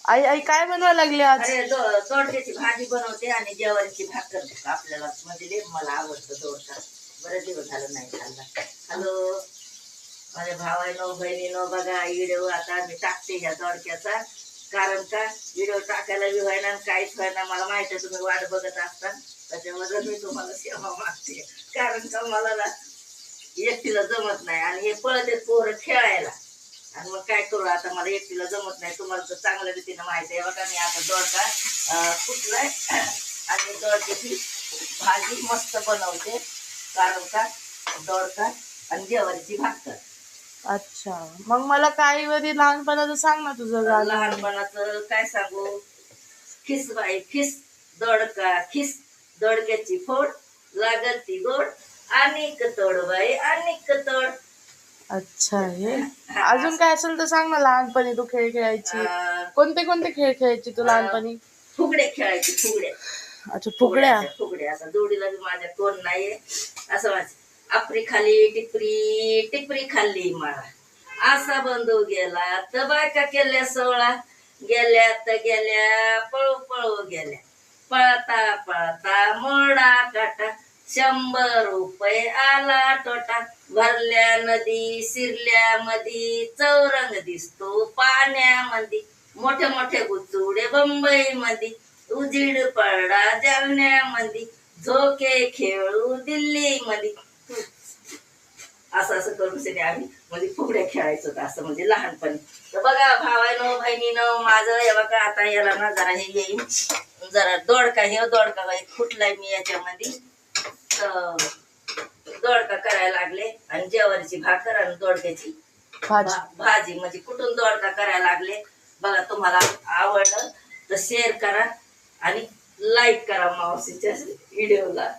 आई आई काय बनवायला लागली आज? अरे दोडक्याची भाजी बनवते आणि ज्वारीची भाकर आपल्याला म्हणजे लय मला आवडतं दोडका. बरेच दिवस झालं नाही खाल्ला. हॅलो माझ्या भावानो बहिणीनो बघा व्हिडिओ आता मी टाकते ह्या दोडक्याचा. कारण का व्हिडिओ टाकायला बी व्हायना काहीच व्हायना. मला माहिती आहे तुम्ही वाट बघत असता, त्याच्यामध्ये मी तुम्हाला सेवा मागते. कारण का मला ना एकटीला जमत नाही आणि हे पळते पोरं खेळायला आणि मग काय करू आता. मला एकटीला जमत नाही. तुम्हाला तर चांगल्या रीतीनं माहिती आहे. बघा मी आता दोडका कुठलाय आणि दोडक्याची भाजी मस्त बनवते. कारण का दोडका आणि ज्वारीची भाकर. अच्छा, मग मला काही वरी लहानपणाचं सांग ना तुझं गाणं. लहानपणाचं काय सांगू. खिस बाई खिस दोडका खिस दोडक्याची फोड लागल ती गोड आणि कतोड बाई आणि कतोड. अच्छा, हे अजून काय असेल तर सांग ना. लहानपणी तू खेळ खेळायची, कोणते कोणते खेळ खेळायची तू लहानपणी? फुगडे खेळायचे फुगडे. अच्छा, फुगड्या. फुगड्या आता जोडीला बी माझ्या कोण नाहीये असं माझं. आपरी खाली टिपरी टिपरी खाल्ली माळा असा बंधू गेला तर बायका केल्या सोळा. गेल्या तर गेल्या पळू पळू गेल्या पळता पळता मोडा काटा 100 रुपये आला तोटा. भरल्या नदी शिरल्या मधी चौरंग दिसतो पाण्यामध्ये. मोठे मोठे गुचुडे बंबई मध्ये उजीड पडा जालन्यामध्ये. झोके खेळू दिल्ली मध्ये. असं असं करून सगळे आम्ही म्हणजे फुगड्या खेळायचो असं म्हणजे लहानपणी. तर बघा भावानो बहिणीनं माझं हे बघा आता याला ना जरा हे येईल जरा दोडका. हे दोडका फुटलाय मी याच्यामध्ये. तर दोडका करायला लागले आणि ज्वारीची भाकर आणि दोडक्याची भाजी म्हणजे कुठून दोडका करायला लागले. बघा तुम्हाला आवडलं तर शेअर करा आणि लाईक करा मावशीच्या व्हिडिओला.